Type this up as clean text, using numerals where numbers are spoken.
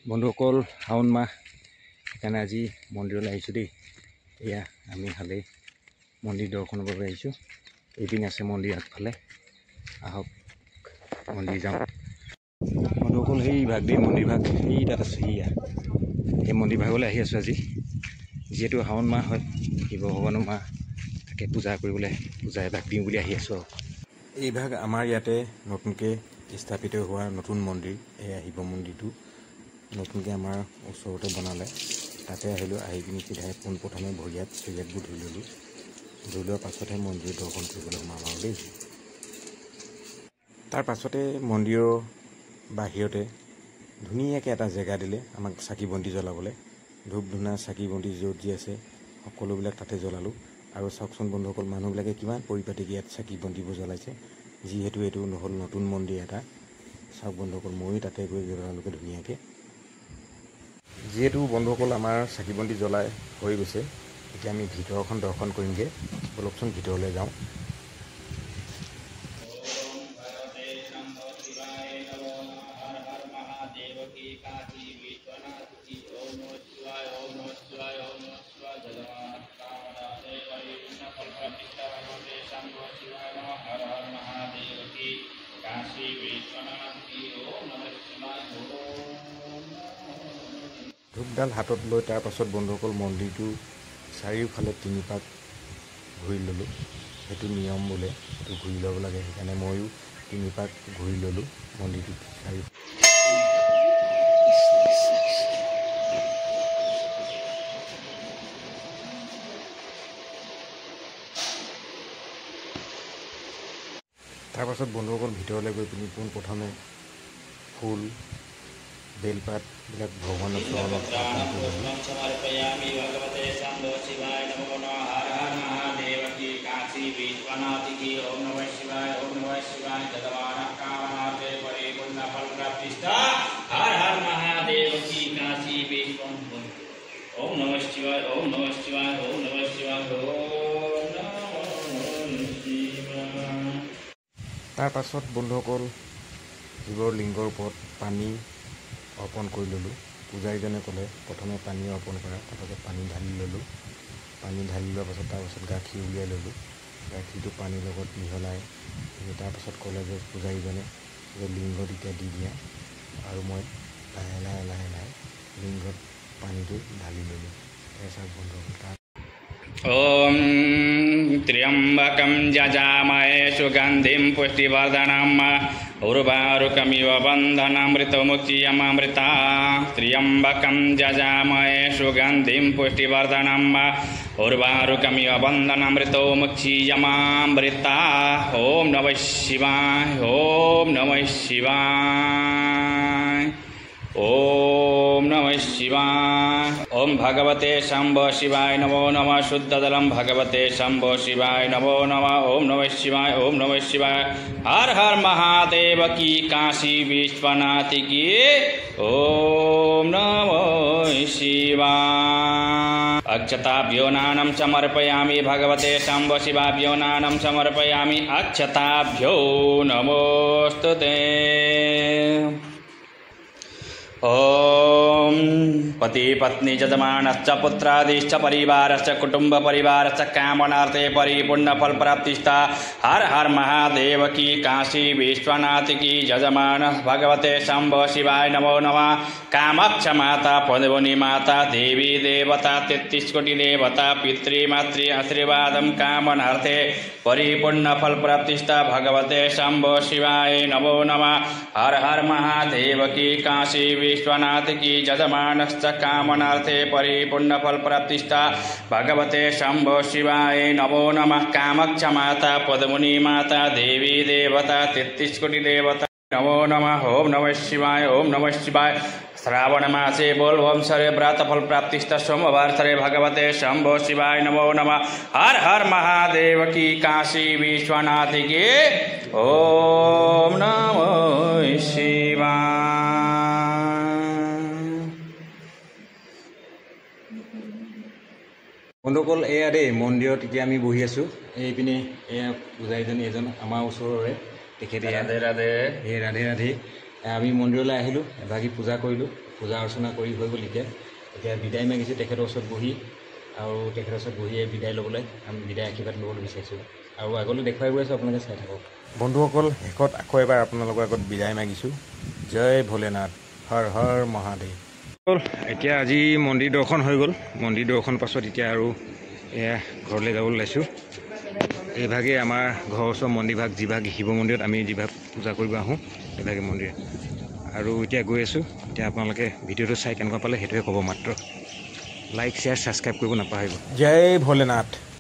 বন্ধুসকল শাওণ মাহ সেইকাৰণে আজি মন্দিৰলৈ আহিছোঁ দেই। এয়া আমি হালে মন্দিৰ দৰ্শনৰ বাবে আহিছোঁ। এইপিনে আছে মন্দিৰ আগফালে, আহক মন্দিৰ যাওঁ। বন্ধুসকল সেই ভাগ দেই মন্দিৰ ভাগ সেই তাত আছে। সেয়া সেই মন্দিৰ ভাগলৈ আহি আছোঁ আজি, যিহেতু শাওণ মাহ হয়, শিৱ ভগৱানৰ মাহ তাকে পূজা কৰিবলৈ পূজা এভাগ দিওঁ বুলি আহি আছোঁ। এই ভাগ আমাৰ ইয়াতে নতুনকৈ স্থাপিত হোৱা নতুন মন্দিৰ। এয়া শিৱ মন্দিৰটো নতুনকৈ আমাৰ ওচৰতে বনালে, তাতে আহিলোঁ। আহি পিনি চিধাই পোনপ্ৰথমে ভৰিয়াত চৰিয়াতবোৰ ধুই ল'লোঁ। ধুই লোৱাৰ পাছতহে মন্দিৰ দৰ্শন কৰিবলৈ সোমাম আৰু দেই। তাৰ পাছতে মন্দিৰৰ বাহিৰতে ধুনীয়াকৈ এটা জেগা দিলে আমাক চাকি বন্তি জ্বলাবলৈ। ধূপ ধূনা চাকি বন্তি য'ত যি আছে সকলোবিলাক তাতে জ্বলালোঁ। আৰু চাওকচোন বন্ধুসকল, মানুহবিলাকে কিমান পৰিপাটিকৈ ইয়াত চাকি বন্তিবোৰ জ্বলাইছে, যিহেতু এইটো নহ'ল নতুন মন্দিৰ এটা। চাওক বন্ধুসকল, ময়ো তাতে গৈ জ্বলালোগৈ ধুনীয়াকৈ। যিহেতু বন্ধুসকল আমাৰ চাকি বন্তি জ্বলাই হৈ গৈছে, এতিয়া আমি ভিতৰখন দৰ্শন কৰিমগৈ। বলকচোন ভিতৰলৈ যাওঁ। ধূপডাল হাতত লৈ তাৰ পাছত বন্ধুসকল মন্দিৰটো চাৰিওফালে 3 পাক ঘূৰি ল'লোঁ। সেইটো নিয়ম বোলে, সেইটো ঘূৰি ল'ব লাগে। সেইকাৰণে ময়ো 3 পাক ঘূৰি ল'লোঁ মন্দিৰটো চাৰি। তাৰপাছত বন্ধুসকল ভিতৰলৈ গৈ পিনি পোনপ্ৰথমে ফুল বেলপাতবিলাক ভগৱানৰ চৰণত তাৰ পাছত বন্ধুসকল শিৱৰ লিংগৰ ওপৰত পানী অৰ্পণ কৰি ল'লোঁ। পূজাৰীজনে ক'লে প্ৰথমে পানী অৰ্পণ কৰা, তাৰপাছত পানী ঢালি ল'লোঁ। পানী ঢালি লোৱাৰ পাছত তাৰপাছত গাখীৰ উলিয়াই ল'লোঁ। গাখীৰটো পানীৰ লগত মিহলাই তাৰপাছত ক'লে যে পূজাৰীজনে যে লিংগত এতিয়া দি দিয়া, আৰু মই লাহে লাহে লাহে লাহে লিংগত পানীটো ঢালি ল'লোঁ। চাওক বন্ধুসকল, ओम त्र्यंबकं यजामहे सुगंधिं पुष्टिवर्धनम् उर्वारुकमिव बन्धनामृतमुक्तियमृता। त्र्यंबकं यजामहे सुगंधिं पुष्टिवर्धनम् उर्वारुकमिव बन्धनामृतमुक्तियमृता। ओम नमः शिवाय, ओम नमः शिवाय, ओम नमः शिवाय। ओम भगवते शंभो शिवाय नमो नमः। शुद्धजलं भगवते शंभो शिवाय नमो नमः। ओम नमः शिवाय, ओम नमः शिवाय। हर हर महादेव की काशी विश्वनाथ की। ओम नमः शिवाय। अक्षताभ्यो नानं समर्पयामि भगवते शंभो शिवाभ्यो नानं समर्पयामि। अक्षताभ्यो नमोस्तुते। ओम पति पत्नी यजमानश्च पुत्रादिश्च परिवारश्च कुटुंब परिवारश्च कामनार्थे परिपूर्ण फल प्राप्तिश्च। हर हर महादेव की काशी विश्वनाथ की। यजमान भगवते शंभो शिवाय नमो नमः। कामाक्ष माता पद्मिनी माता देवी देवता 33 कोटि देवता पितृमातृ आशीर्वादं कामनार्थे परिपूर्ण फल प्राप्तिश्च। भगवते शंभो शिवाय नमो नमः। हर हर महादेव की काशी विश्वनाथ की। यजमानश्च कामनार्थे परिपूर्ण फल प्राप्तिश्च। भगवते शंभो शिवाय नमो नमः। कामाक्ष माता पद्मिनी माता देवी देवता 33 कोटि देवता नमो नमः। ओम नमः शिवाय, ओम नमः शिवाय। श्रावण मासे बोलवंशरे व्रत फल प्राप्तिश्च। सोमवार सरे भगवते शंभो शिवाय नमो नमः। हर हर महादेव की काशी विश्वनाथ की। ओम नमः शिवाय। বন্ধুসকল এয়া দেই মন্দিৰত এতিয়া আমি বহি আছোঁ। এইপিনে এয়া পূজাৰীজনী এজন আমাৰ ওচৰৰে, তেখেতে ৰাধে ৰাধে। এই ৰাধে ৰাধে। আমি মন্দিৰলৈ আহিলোঁ, এভাগি পূজা কৰিলোঁ, পূজা অৰ্চনা কৰি হৈ গ'ল। এতিয়া বিদায় মাগিছোঁ তেখেতৰ ওচৰত বহি, আৰু তেখেতৰ ওচৰত বহিয়ে বিদায় ল'বলৈ আমি বিদায় আশীৰ্বাদ ল'বলৈ বিচাৰিছোঁ। আৰু আগলৈ দেখুৱাই গৈ আছোঁ, আপোনালোকে চাই থাকক। বন্ধুসকল, শেষত আকৌ এবাৰ আপোনালোকৰ আগত বিদায় মাগিছোঁ। জয় ভোলেনাথ, হৰ হৰ মহাদেৱ। এতিয়া আজি মন্দিৰ দৰ্শন হৈ গ'ল। মন্দিৰ দৰ্শন পাছত এতিয়া আৰু এয়া ঘৰলৈ যাবলৈ ওলাইছোঁ। এইভাগে আমাৰ ঘৰৰ ওচৰৰ মন্দিৰভাগ, যিভাগ শিৱ মন্দিৰত আমি যিভাগ পূজা কৰিব আহোঁ, সেইভাগে মন্দিৰ। আৰু এতিয়া গৈ আছোঁ। এতিয়া আপোনালোকে ভিডিঅ'টো চাই কেনেকুৱা পালে সেইটোৱে ক'ব মাত্ৰ। লাইক, শ্বেয়াৰ, ছাবস্ক্ৰাইব কৰিব নাপাহৰিব। জয় ভোলেনাথ।